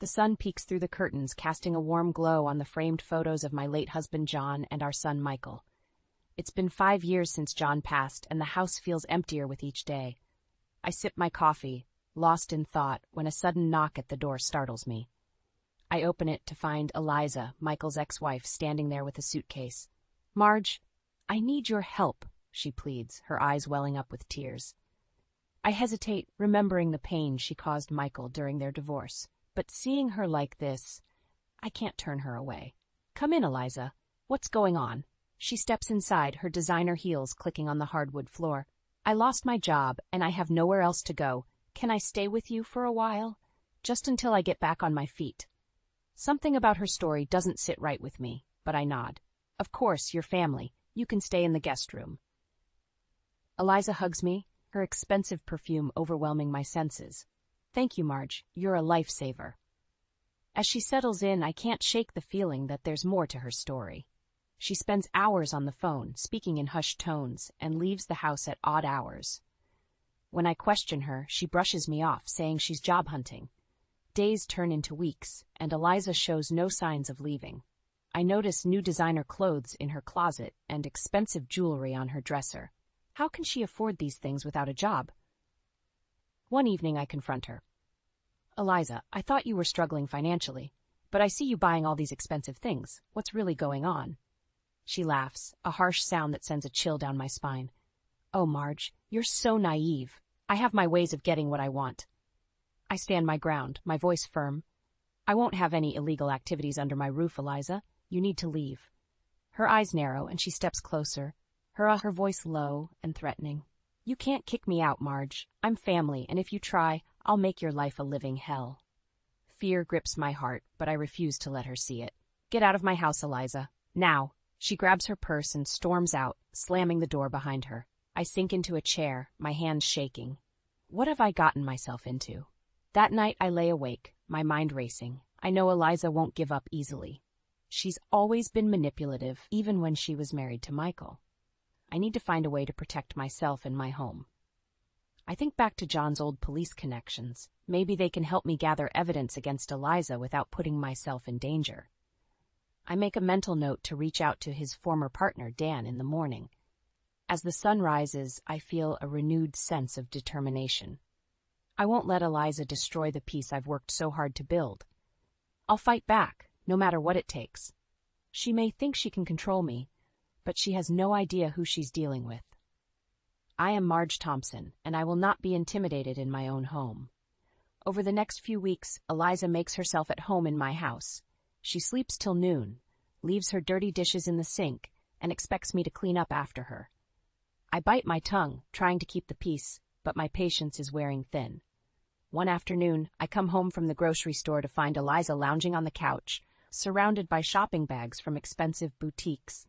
The sun peeks through the curtains, casting a warm glow on the framed photos of my late husband John and our son Michael. It's been 5 years since John passed, and the house feels emptier with each day. I sip my coffee, lost in thought, when a sudden knock at the door startles me. I open it to find Eliza, Michael's ex-wife, standing there with a suitcase. "Marge, I need your help," she pleads, her eyes welling up with tears. I hesitate, remembering the pain she caused Michael during their divorce. But seeing her like this, I can't turn her away. "Come in, Eliza. What's going on?" She steps inside, her designer heels clicking on the hardwood floor. "I lost my job, and I have nowhere else to go. Can I stay with you for a while? Just until I get back on my feet." Something about her story doesn't sit right with me, but I nod. "Of course, your family. You can stay in the guest room." Eliza hugs me, her expensive perfume overwhelming my senses. "Thank you, Marge. You're a lifesaver." As she settles in, I can't shake the feeling that there's more to her story. She spends hours on the phone, speaking in hushed tones, and leaves the house at odd hours. When I question her, she brushes me off, saying she's job hunting. Days turn into weeks, and Eliza shows no signs of leaving. I notice new designer clothes in her closet and expensive jewelry on her dresser. How can she afford these things without a job? One evening I confront her. "Eliza, I thought you were struggling financially, but I see you buying all these expensive things. What's really going on?" She laughs, a harsh sound that sends a chill down my spine. "Oh, Marge, you're so naive. I have my ways of getting what I want." I stand my ground, my voice firm. "I won't have any illegal activities under my roof, Eliza. You need to leave." Her eyes narrow, and she steps closer, her voice low and threatening. "You can't kick me out, Marge. I'm family, and if you try, I'll make your life a living hell." Fear grips my heart, but I refuse to let her see it. "Get out of my house, Eliza. Now." She grabs her purse and storms out, slamming the door behind her. I sink into a chair, my hands shaking. What have I gotten myself into? That night I lay awake, my mind racing. I know Eliza won't give up easily. She's always been manipulative, even when she was married to Michael. I need to find a way to protect myself and my home. I think back to John's old police connections. Maybe they can help me gather evidence against Eliza without putting myself in danger. I make a mental note to reach out to his former partner, Dan, in the morning. As the sun rises, I feel a renewed sense of determination. I won't let Eliza destroy the peace I've worked so hard to build. I'll fight back, no matter what it takes. She may think she can control me, but she has no idea who she's dealing with. I am Marge Thompson, and I will not be intimidated in my own home. Over the next few weeks, Eliza makes herself at home in my house. She sleeps till noon, leaves her dirty dishes in the sink, and expects me to clean up after her. I bite my tongue, trying to keep the peace, but my patience is wearing thin. One afternoon, I come home from the grocery store to find Eliza lounging on the couch, surrounded by shopping bags from expensive boutiques.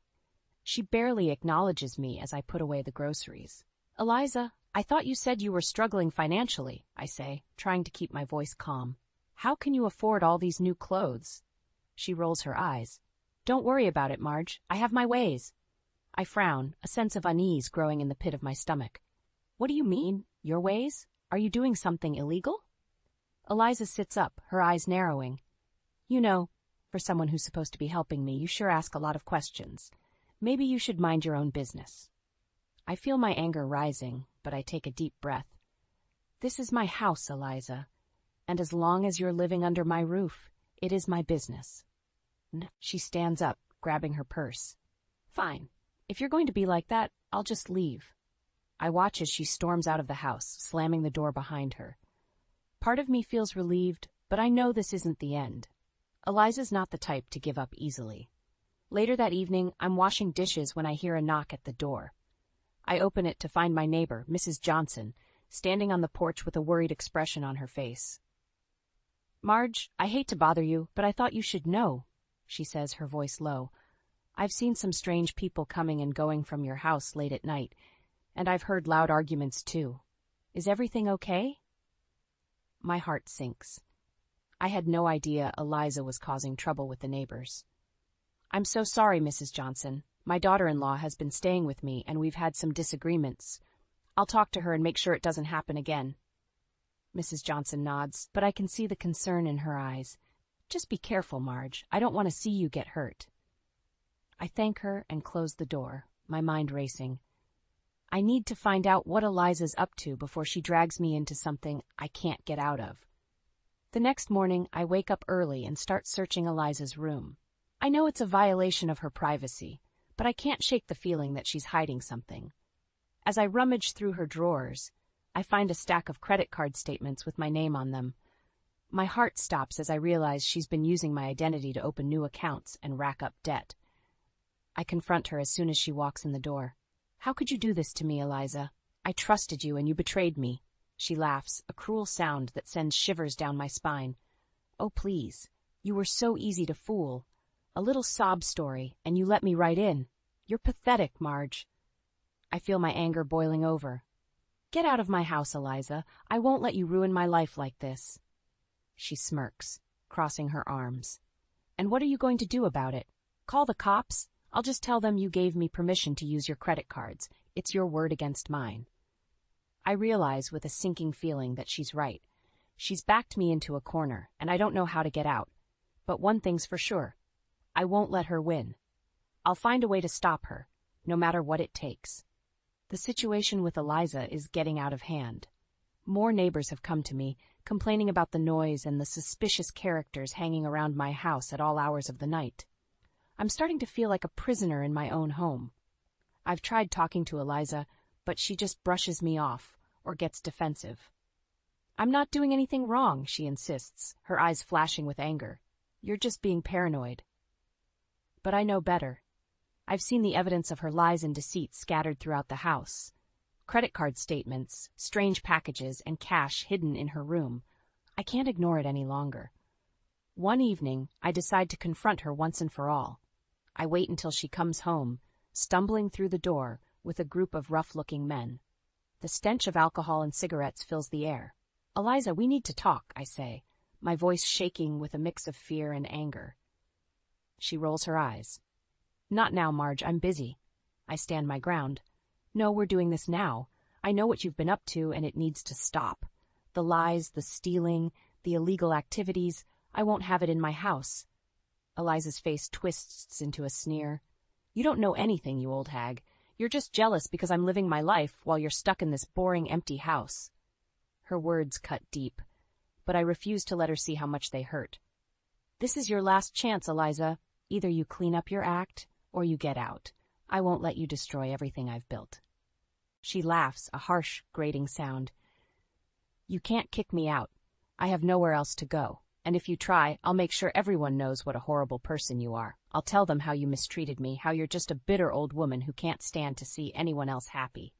She barely acknowledges me as I put away the groceries. "Eliza, I thought you said you were struggling financially," I say, trying to keep my voice calm. "How can you afford all these new clothes?" She rolls her eyes. "Don't worry about it, Marge. I have my ways." I frown, a sense of unease growing in the pit of my stomach. "What do you mean, your ways? Are you doing something illegal?" Eliza sits up, her eyes narrowing. "You know, for someone who's supposed to be helping me, you sure ask a lot of questions. Maybe you should mind your own business." I feel my anger rising, but I take a deep breath. "This is my house, Eliza, and as long as you're living under my roof, it is my business." She stands up, grabbing her purse. "Fine. If you're going to be like that, I'll just leave." I watch as she storms out of the house, slamming the door behind her. Part of me feels relieved, but I know this isn't the end. Eliza's not the type to give up easily. Later that evening, I'm washing dishes when I hear a knock at the door. I open it to find my neighbor, Mrs. Johnson, standing on the porch with a worried expression on her face. "Marge, I hate to bother you, but I thought you should know," she says, her voice low. "I've seen some strange people coming and going from your house late at night, and I've heard loud arguments too. Is everything okay?" My heart sinks. I had no idea Eliza was causing trouble with the neighbors. "I'm so sorry, Mrs. Johnson. My daughter-in-law has been staying with me, and we've had some disagreements. I'll talk to her and make sure it doesn't happen again." Mrs. Johnson nods, but I can see the concern in her eyes. Just be careful, Marge. I don't want to see you get hurt. I thank her and close the door, my mind racing. I need to find out what Eliza's up to before she drags me into something I can't get out of. The next morning, I wake up early and start searching Eliza's room. I know it's a violation of her privacy, but I can't shake the feeling that she's hiding something. As I rummage through her drawers, I find a stack of credit card statements with my name on them. My heart stops as I realize she's been using my identity to open new accounts and rack up debt. I confront her as soon as she walks in the door. How could you do this to me, Eliza? I trusted you and you betrayed me. She laughs, a cruel sound that sends shivers down my spine. Oh, please. You were so easy to fool. A little sob story, and you let me right in. You're pathetic, Marge. I feel my anger boiling over. Get out of my house, Eliza. I won't let you ruin my life like this. She smirks, crossing her arms. And what are you going to do about it? Call the cops? I'll just tell them you gave me permission to use your credit cards. It's your word against mine. I realize with a sinking feeling that she's right. She's backed me into a corner, and I don't know how to get out. But one thing's for sure. I won't let her win. I'll find a way to stop her, no matter what it takes. The situation with Eliza is getting out of hand. More neighbors have come to me, complaining about the noise and the suspicious characters hanging around my house at all hours of the night. I'm starting to feel like a prisoner in my own home. I've tried talking to Eliza, but she just brushes me off or gets defensive. I'm not doing anything wrong, she insists, her eyes flashing with anger. You're just being paranoid. But I know better. I've seen the evidence of her lies and deceit scattered throughout the house. Credit card statements, strange packages, and cash hidden in her room. I can't ignore it any longer. One evening, I decide to confront her once and for all. I wait until she comes home, stumbling through the door with a group of rough-looking men. The stench of alcohol and cigarettes fills the air. Eliza, we need to talk, I say, my voice shaking with a mix of fear and anger. She rolls her eyes. Not now, Marge, I'm busy. I stand my ground. No, we're doing this now. I know what you've been up to, and it needs to stop. The lies, the stealing, the illegal activities, I won't have it in my house. Eliza's face twists into a sneer. You don't know anything, you old hag. You're just jealous because I'm living my life while you're stuck in this boring, empty house. Her words cut deep, but I refuse to let her see how much they hurt. This is your last chance, Eliza. Either you clean up your act, or you get out. I won't let you destroy everything I've built. She laughs, a harsh, grating sound. You can't kick me out. I have nowhere else to go. And if you try, I'll make sure everyone knows what a horrible person you are. I'll tell them how you mistreated me, how you're just a bitter old woman who can't stand to see anyone else happy.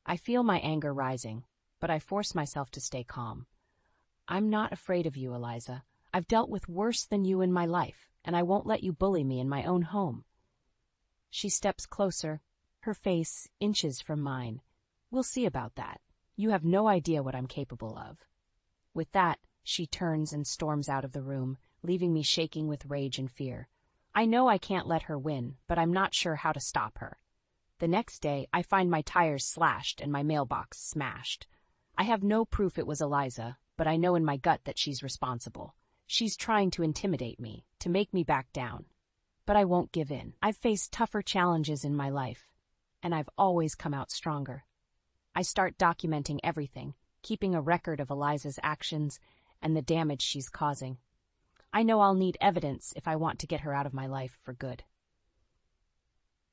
I feel my anger rising, but I force myself to stay calm. I'm not afraid of you, Eliza. I've dealt with worse than you in my life, and I won't let you bully me in my own home. She steps closer, her face inches from mine. We'll see about that. You have no idea what I'm capable of. With that, she turns and storms out of the room, leaving me shaking with rage and fear. I know I can't let her win, but I'm not sure how to stop her. The next day, I find my tires slashed and my mailbox smashed. I have no proof it was Eliza, but I know in my gut that she's responsible. She's trying to intimidate me, to make me back down. But I won't give in. I've faced tougher challenges in my life, and I've always come out stronger. I start documenting everything, keeping a record of Eliza's actions and the damage she's causing. I know I'll need evidence if I want to get her out of my life for good.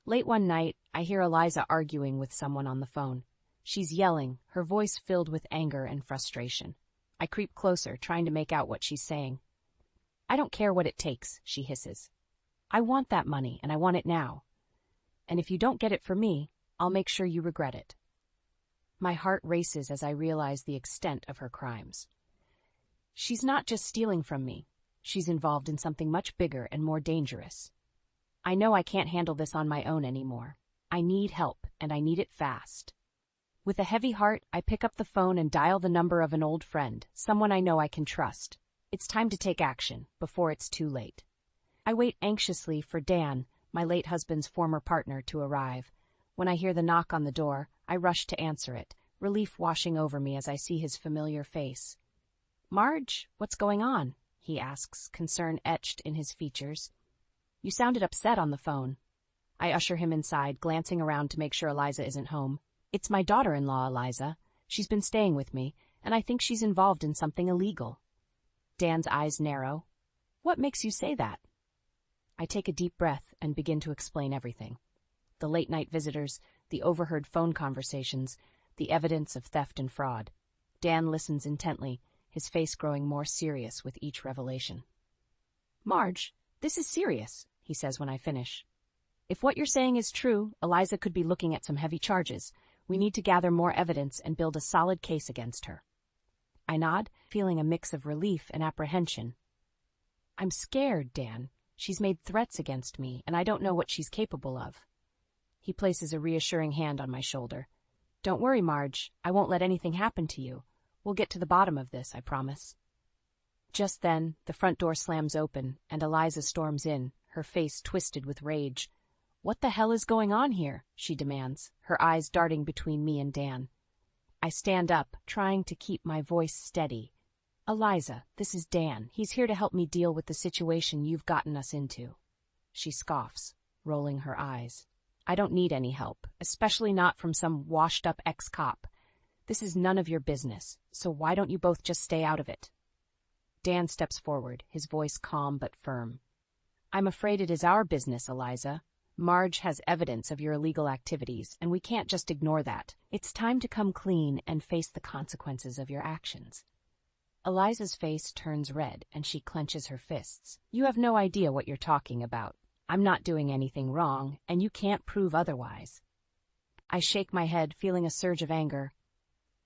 Late one night, I hear Eliza arguing with someone on the phone. She's yelling, her voice filled with anger and frustration. I creep closer, trying to make out what she's saying. I don't care what it takes, she hisses. I want that money, and I want it now. And if you don't get it for me, I'll make sure you regret it. My heart races as I realize the extent of her crimes. She's not just stealing from me. She's involved in something much bigger and more dangerous. I know I can't handle this on my own anymore. I need help, and I need it fast. With a heavy heart, I pick up the phone and dial the number of an old friend, someone I know I can trust. It's time to take action, before it's too late. I wait anxiously for Dan, my late husband's former partner, to arrive. When I hear the knock on the door, I rush to answer it, relief washing over me as I see his familiar face. Marge, what's going on? he asks, concern etched in his features. You sounded upset on the phone. I usher him inside, glancing around to make sure Eliza isn't home. It's my daughter-in-law, Eliza. She's been staying with me, and I think she's involved in something illegal. Dan's eyes narrow. What makes you say that? I take a deep breath and begin to explain everything. The late-night visitors, the overheard phone conversations, the evidence of theft and fraud. Dan listens intently, his face growing more serious with each revelation. Marge, this is serious, he says when I finish. If what you're saying is true, Eliza could be looking at some heavy charges. We need to gather more evidence and build a solid case against her. I nod, feeling a mix of relief and apprehension. I'm scared, Dan. She's made threats against me, and I don't know what she's capable of. He places a reassuring hand on my shoulder. Don't worry, Marge. I won't let anything happen to you. We'll get to the bottom of this, I promise. Just then, the front door slams open, and Eliza storms in, her face twisted with rage. What the hell is going on here? She demands, her eyes darting between me and Dan. I stand up, trying to keep my voice steady. Eliza, this is Dan. He's here to help me deal with the situation you've gotten us into. She scoffs, rolling her eyes. I don't need any help, especially not from some washed-up ex-cop. This is none of your business, so why don't you both just stay out of it? Dan steps forward, his voice calm but firm. I'm afraid it is our business, Eliza. Marge has evidence of your illegal activities, and we can't just ignore that. It's time to come clean and face the consequences of your actions. Eliza's face turns red, and she clenches her fists. You have no idea what you're talking about. I'm not doing anything wrong, and you can't prove otherwise. I shake my head, feeling a surge of anger.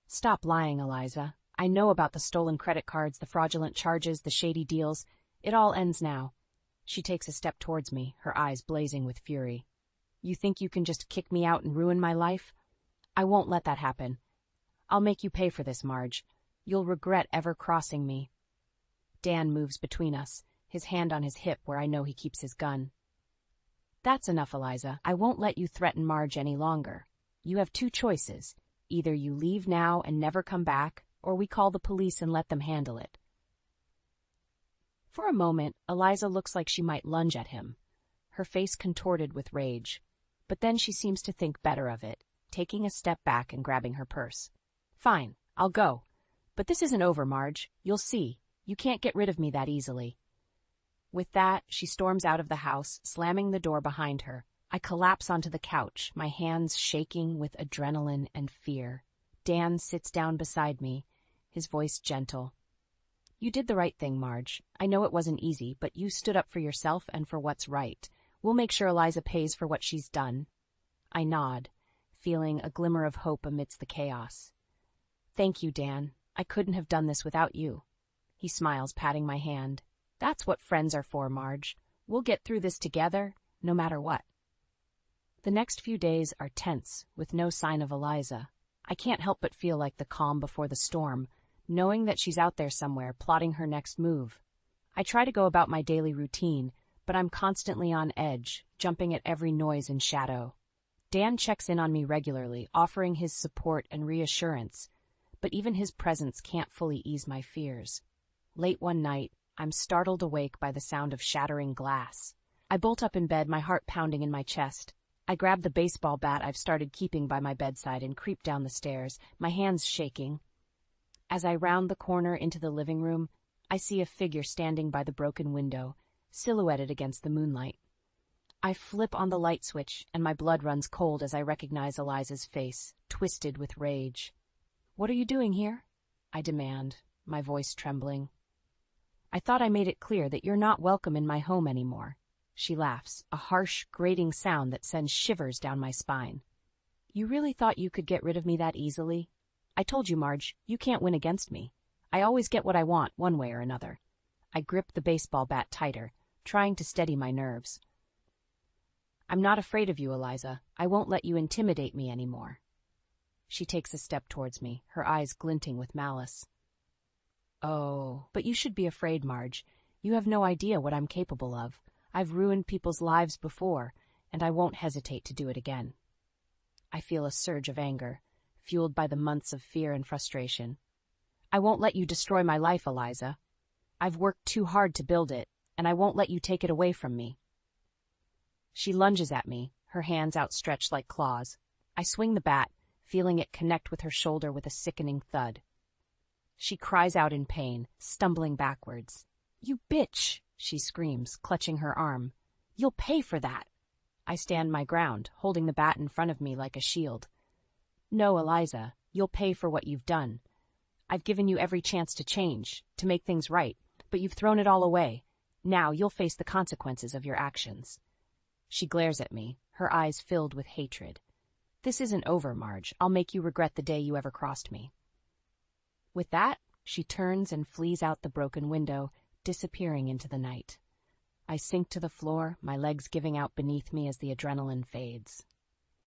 Stop lying, Eliza. I know about the stolen credit cards, the fraudulent charges, the shady deals. It all ends now. She takes a step towards me, her eyes blazing with fury. You think you can just kick me out and ruin my life? I won't let that happen. I'll make you pay for this, Marge. You'll regret ever crossing me. Dan moves between us, his hand on his hip where I know he keeps his gun. That's enough, Eliza. I won't let you threaten Marge any longer. You have two choices. Either you leave now and never come back, or we call the police and let them handle it. For a moment, Eliza looks like she might lunge at him, her face contorted with rage. But then she seems to think better of it, taking a step back and grabbing her purse. Fine, I'll go. But this isn't over, Marge. You'll see. You can't get rid of me that easily. With that, she storms out of the house, slamming the door behind her. I collapse onto the couch, my hands shaking with adrenaline and fear. Dan sits down beside me, his voice gentle. You did the right thing, Marge. I know it wasn't easy, but you stood up for yourself and for what's right. We'll make sure Eliza pays for what she's done. I nod, feeling a glimmer of hope amidst the chaos. Thank you, Dan. I couldn't have done this without you. He smiles, patting my hand. That's what friends are for, Marge. We'll get through this together, no matter what. The next few days are tense, with no sign of Eliza. I can't help but feel like the calm before the storm, knowing that she's out there somewhere, plotting her next move. I try to go about my daily routine, but I'm constantly on edge, jumping at every noise and shadow. Dan checks in on me regularly, offering his support and reassurance, but even his presence can't fully ease my fears. Late one night, I'm startled awake by the sound of shattering glass. I bolt up in bed, my heart pounding in my chest. I grab the baseball bat I've started keeping by my bedside and creep down the stairs, my hands shaking. As I round the corner into the living room, I see a figure standing by the broken window, silhouetted against the moonlight. I flip on the light switch, and my blood runs cold as I recognize Eliza's face, twisted with rage. What are you doing here? I demand, my voice trembling. I thought I made it clear that you're not welcome in my home anymore. She laughs, a harsh, grating sound that sends shivers down my spine. You really thought you could get rid of me that easily? I told you, Marge, you can't win against me. I always get what I want, one way or another. I grip the baseball bat tighter, trying to steady my nerves. I'm not afraid of you, Eliza. I won't let you intimidate me anymore. She takes a step towards me, her eyes glinting with malice. Oh, but you should be afraid, Marge. You have no idea what I'm capable of. I've ruined people's lives before, and I won't hesitate to do it again. I feel a surge of anger, fueled by the months of fear and frustration. I won't let you destroy my life, Eliza. I've worked too hard to build it, and I won't let you take it away from me. She lunges at me, her hands outstretched like claws. I swing the bat, feeling it connect with her shoulder with a sickening thud. She cries out in pain, stumbling backwards. "You bitch!" she screams, clutching her arm. "You'll pay for that!" I stand my ground, holding the bat in front of me like a shield. "No, Eliza, you'll pay for what you've done. I've given you every chance to change, to make things right, but you've thrown it all away. Now you'll face the consequences of your actions." She glares at me, her eyes filled with hatred. "This isn't over, Marge. I'll make you regret the day you ever crossed me." With that, she turns and flees out the broken window, disappearing into the night. I sink to the floor, my legs giving out beneath me as the adrenaline fades.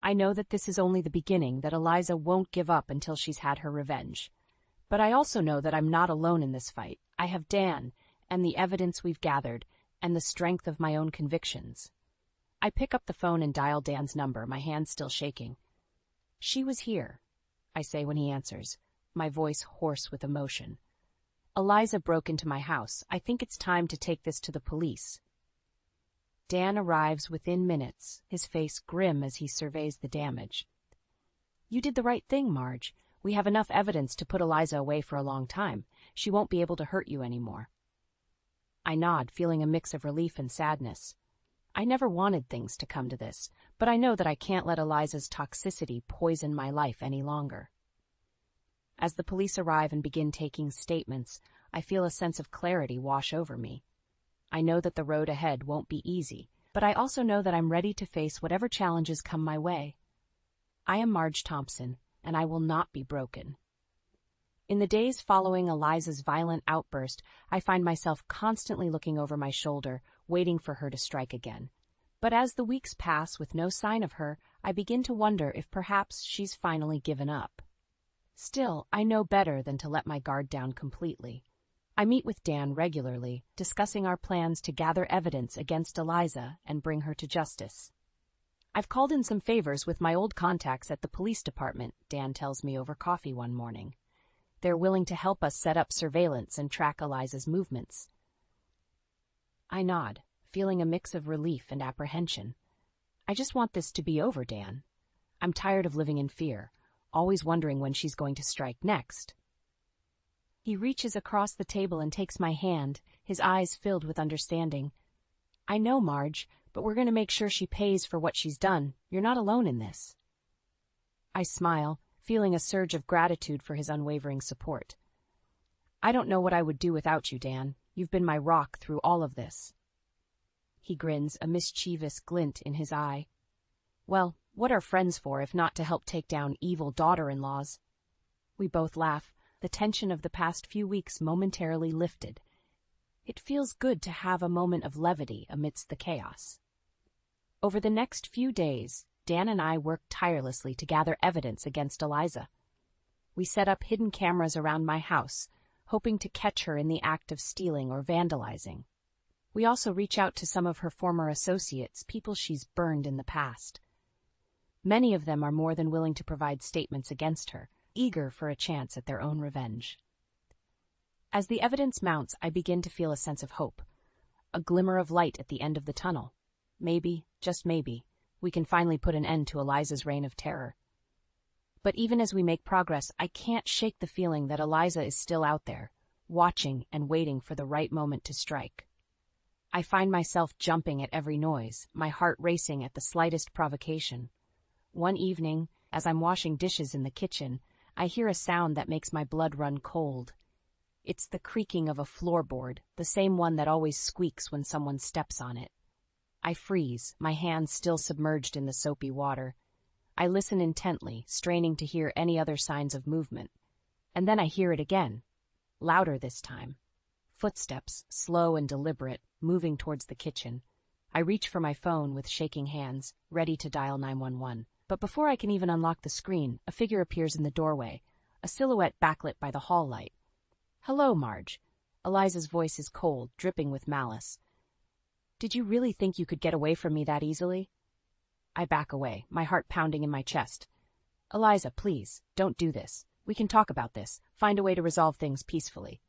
I know that this is only the beginning, that Eliza won't give up until she's had her revenge. But I also know that I'm not alone in this fight. I have Dan, and the evidence we've gathered, and the strength of my own convictions. I pick up the phone and dial Dan's number, my hand still shaking. "She was here," I say when he answers, my voice hoarse with emotion. "Eliza broke into my house. I think it's time to take this to the police." Dan arrives within minutes, his face grim as he surveys the damage. "You did the right thing, Marge. We have enough evidence to put Eliza away for a long time. She won't be able to hurt you anymore." I nod, feeling a mix of relief and sadness. I never wanted things to come to this, but I know that I can't let Eliza's toxicity poison my life any longer. As the police arrive and begin taking statements, I feel a sense of clarity wash over me. I know that the road ahead won't be easy, but I also know that I'm ready to face whatever challenges come my way. I am Marge Thompson, and I will not be broken. In the days following Eliza's violent outburst, I find myself constantly looking over my shoulder, waiting for her to strike again. But as the weeks pass with no sign of her, I begin to wonder if perhaps she's finally given up. Still, I know better than to let my guard down completely. I meet with Dan regularly, discussing our plans to gather evidence against Eliza and bring her to justice. "I've called in some favors with my old contacts at the police department," Dan tells me over coffee one morning. "They're willing to help us set up surveillance and track Eliza's movements." I nod, feeling a mix of relief and apprehension. "I just want this to be over, Dan. I'm tired of living in fear, always wondering when she's going to strike next." He reaches across the table and takes my hand, his eyes filled with understanding. "I know, Marge, but we're going to make sure she pays for what she's done. You're not alone in this." I smile, feeling a surge of gratitude for his unwavering support. "I don't know what I would do without you, Dan. You've been my rock through all of this." He grins, a mischievous glint in his eye. "Well, what are friends for if not to help take down evil daughter-in-laws?" We both laugh, the tension of the past few weeks momentarily lifted. It feels good to have a moment of levity amidst the chaos. Over the next few days, Dan and I worked tirelessly to gather evidence against Eliza. We set up hidden cameras around my house, hoping to catch her in the act of stealing or vandalizing. We also reach out to some of her former associates, people she's burned in the past. Many of them are more than willing to provide statements against her, eager for a chance at their own revenge. As the evidence mounts, I begin to feel a sense of hope, a glimmer of light at the end of the tunnel. Maybe, just maybe, we can finally put an end to Eliza's reign of terror. But even as we make progress, I can't shake the feeling that Eliza is still out there, watching and waiting for the right moment to strike. I find myself jumping at every noise, my heart racing at the slightest provocation. One evening, as I'm washing dishes in the kitchen, I hear a sound that makes my blood run cold. It's the creaking of a floorboard, the same one that always squeaks when someone steps on it. I freeze, my hands still submerged in the soapy water. I listen intently, straining to hear any other signs of movement. And then I hear it again, louder this time. Footsteps, slow and deliberate, moving towards the kitchen. I reach for my phone with shaking hands, ready to dial 911. But before I can even unlock the screen, a figure appears in the doorway, a silhouette backlit by the hall light. "Hello, Marge." Eliza's voice is cold, dripping with malice. "Did you really think you could get away from me that easily?" I back away, my heart pounding in my chest. "Eliza, please, don't do this. We can talk about this, find a way to resolve things peacefully."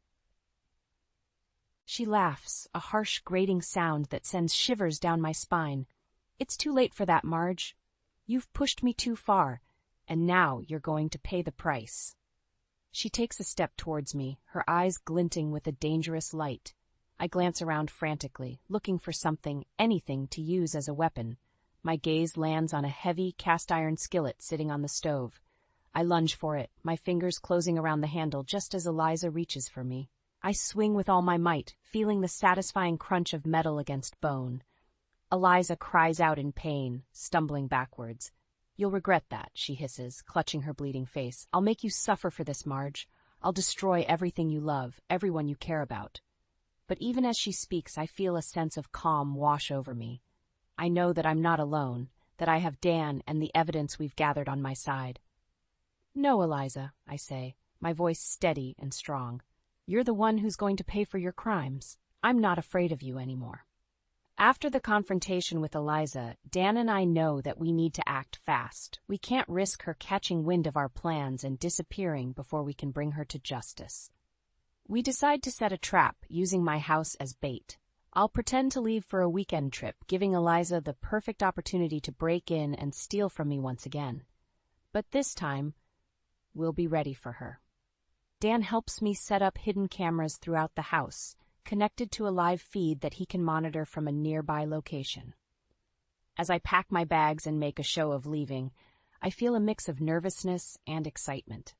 She laughs, a harsh, grating sound that sends shivers down my spine. It's too late for that, Marge. You've pushed me too far, and now you're going to pay the price. She takes a step towards me, her eyes glinting with a dangerous light. I glance around frantically, looking for something, anything to use as a weapon. My gaze lands on a heavy, cast-iron skillet sitting on the stove. I lunge for it, my fingers closing around the handle just as Eliza reaches for me. I swing with all my might, feeling the satisfying crunch of metal against bone. Eliza cries out in pain, stumbling backwards. You'll regret that, she hisses, clutching her bleeding face. I'll make you suffer for this, Marge. I'll destroy everything you love, everyone you care about. But even as she speaks, I feel a sense of calm wash over me. I know that I'm not alone, that I have Dan and the evidence we've gathered on my side. No, Eliza, I say, my voice steady and strong. You're the one who's going to pay for your crimes. I'm not afraid of you anymore. After the confrontation with Eliza, Dan and I know that we need to act fast. We can't risk her catching wind of our plans and disappearing before we can bring her to justice. We decide to set a trap, using my house as bait. I'll pretend to leave for a weekend trip, giving Eliza the perfect opportunity to break in and steal from me once again. But this time, we'll be ready for her. Dan helps me set up hidden cameras throughout the house, connected to a live feed that he can monitor from a nearby location. As I pack my bags and make a show of leaving, I feel a mix of nervousness and excitement.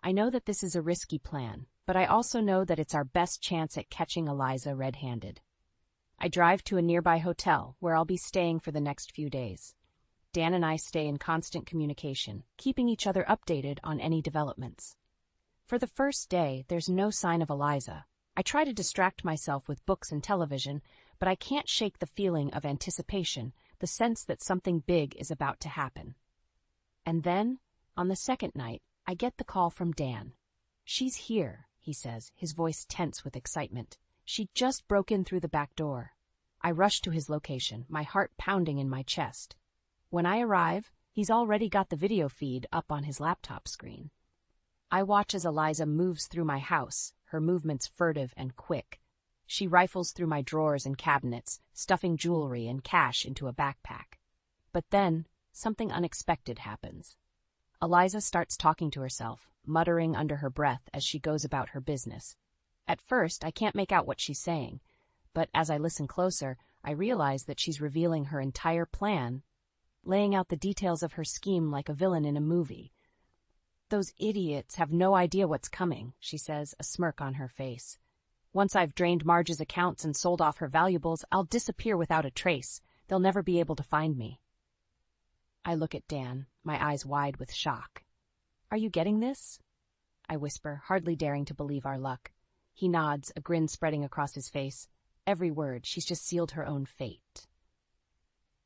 I know that this is a risky plan, but I also know that it's our best chance at catching Eliza red-handed. I drive to a nearby hotel, where I'll be staying for the next few days. Dan and I stay in constant communication, keeping each other updated on any developments. For the first day, there's no sign of Eliza. I try to distract myself with books and television, but I can't shake the feeling of anticipation, the sense that something big is about to happen. And then, on the second night, I get the call from Dan. She's here, he says, his voice tense with excitement. She just broke in through the back door. I rush to his location, my heart pounding in my chest. When I arrive, he's already got the video feed up on his laptop screen. I watch as Eliza moves through my house, her movements furtive and quick. She rifles through my drawers and cabinets, stuffing jewelry and cash into a backpack. But then, something unexpected happens. Eliza starts talking to herself, muttering under her breath as she goes about her business. At first, I can't make out what she's saying, but as I listen closer, I realize that she's revealing her entire plan, laying out the details of her scheme like a villain in a movie. Those idiots have no idea what's coming, she says, a smirk on her face. Once I've drained Marge's accounts and sold off her valuables, I'll disappear without a trace. They'll never be able to find me. I look at Dan, my eyes wide with shock. Are you getting this? I whisper, hardly daring to believe our luck. He nods, a grin spreading across his face. Every word, she's just sealed her own fate.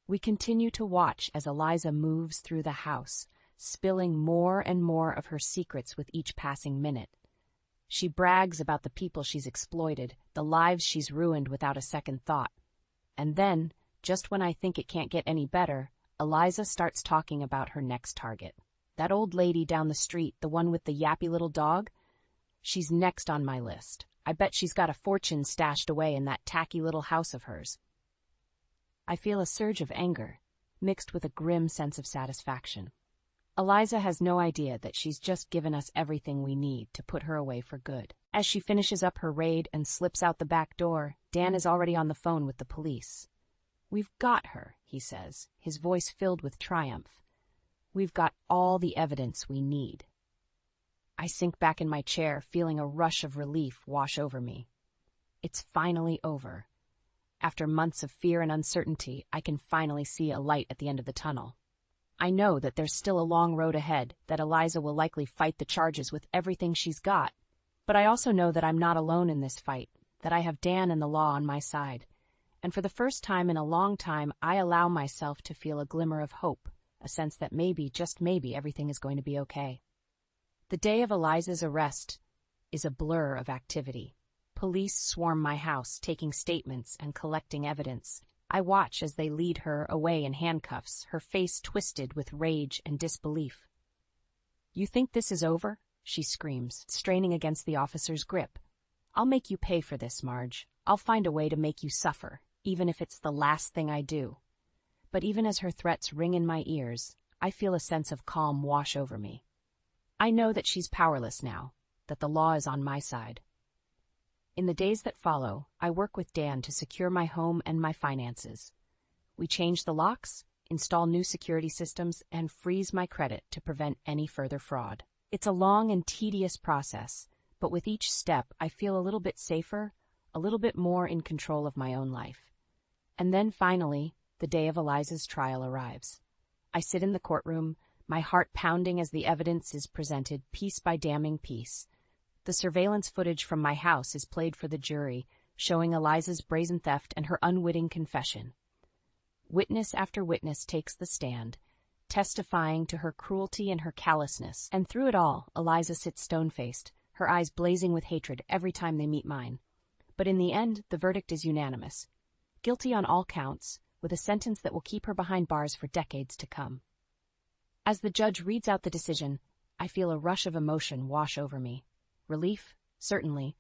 We continue to watch as Eliza moves through the house, spilling more and more of her secrets with each passing minute. She brags about the people she's exploited, the lives she's ruined without a second thought. And then, just when I think it can't get any better, Eliza starts talking about her next target. That old lady down the street, the one with the yappy little dog? She's next on my list. I bet she's got a fortune stashed away in that tacky little house of hers. I feel a surge of anger, mixed with a grim sense of satisfaction. Eliza has no idea that she's just given us everything we need to put her away for good. As she finishes up her raid and slips out the back door, Dan is already on the phone with the police. We've got her, he says, his voice filled with triumph. We've got all the evidence we need. I sink back in my chair, feeling a rush of relief wash over me. It's finally over. After months of fear and uncertainty, I can finally see a light at the end of the tunnel. I know that there's still a long road ahead, that Eliza will likely fight the charges with everything she's got. But I also know that I'm not alone in this fight, that I have Dan and the law on my side. And for the first time in a long time, I allow myself to feel a glimmer of hope, a sense that maybe, just maybe, everything is going to be okay. The day of Eliza's arrest is a blur of activity. Police swarm my house, taking statements and collecting evidence. I watch as they lead her away in handcuffs, her face twisted with rage and disbelief. "You think this is over?" she screams, straining against the officer's grip. "I'll make you pay for this, Marge. I'll find a way to make you suffer, even if it's the last thing I do." But even as her threats ring in my ears, I feel a sense of calm wash over me. I know that she's powerless now, that the law is on my side. In the days that follow, I work with Dan to secure my home and my finances. We change the locks, install new security systems, and freeze my credit to prevent any further fraud. It's a long and tedious process, but with each step I feel a little bit safer, a little bit more in control of my own life. And then finally, the day of Eliza's trial arrives. I sit in the courtroom, my heart pounding as the evidence is presented piece by damning piece. The surveillance footage from my house is played for the jury, showing Eliza's brazen theft and her unwitting confession. Witness after witness takes the stand, testifying to her cruelty and her callousness, and through it all, Eliza sits stone-faced, her eyes blazing with hatred every time they meet mine. But in the end, the verdict is unanimous. Guilty on all counts, with a sentence that will keep her behind bars for decades to come. As the judge reads out the decision, I feel a rush of emotion wash over me. Relief, certainly,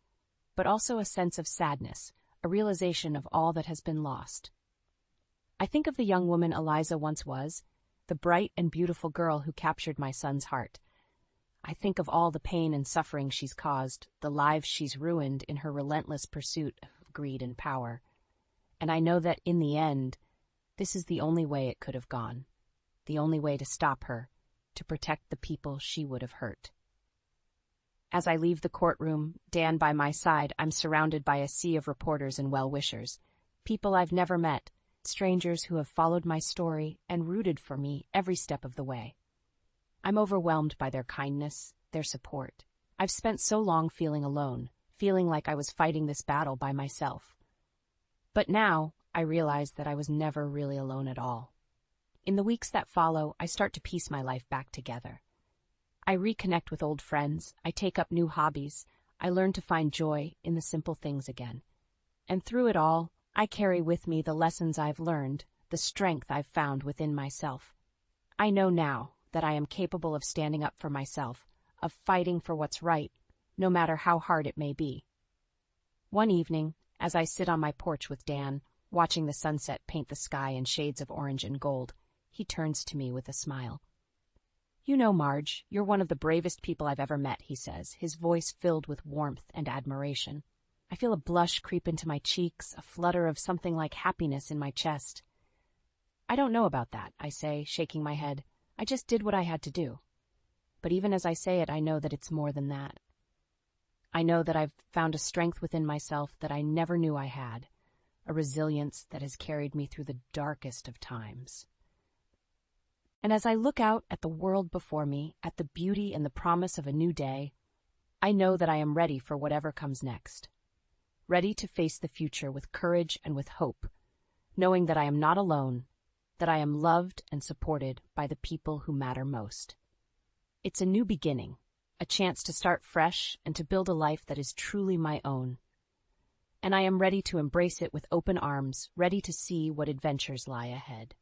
but also a sense of sadness, a realization of all that has been lost. I think of the young woman Eliza once was, the bright and beautiful girl who captured my son's heart. I think of all the pain and suffering she's caused, the lives she's ruined in her relentless pursuit of greed and power. And I know that, in the end, this is the only way it could have gone, the only way to stop her, to protect the people she would have hurt. As I leave the courtroom, Dan by my side, I'm surrounded by a sea of reporters and well-wishers, people I've never met, strangers who have followed my story and rooted for me every step of the way. I'm overwhelmed by their kindness, their support. I've spent so long feeling alone, feeling like I was fighting this battle by myself. But now, I realize that I was never really alone at all. In the weeks that follow, I start to piece my life back together. I reconnect with old friends, I take up new hobbies, I learn to find joy in the simple things again. And through it all, I carry with me the lessons I've learned, the strength I've found within myself. I know now that I am capable of standing up for myself, of fighting for what's right, no matter how hard it may be. One evening, as I sit on my porch with Dan, watching the sunset paint the sky in shades of orange and gold, he turns to me with a smile. "You know, Marge, you're one of the bravest people I've ever met," he says, his voice filled with warmth and admiration. I feel a blush creep into my cheeks, a flutter of something like happiness in my chest. "I don't know about that," I say, shaking my head. "I just did what I had to do." But even as I say it, I know that it's more than that. I know that I've found a strength within myself that I never knew I had, a resilience that has carried me through the darkest of times. And as I look out at the world before me, at the beauty and the promise of a new day, I know that I am ready for whatever comes next. Ready to face the future with courage and with hope, knowing that I am not alone, that I am loved and supported by the people who matter most. It's a new beginning, a chance to start fresh and to build a life that is truly my own. And I am ready to embrace it with open arms, ready to see what adventures lie ahead.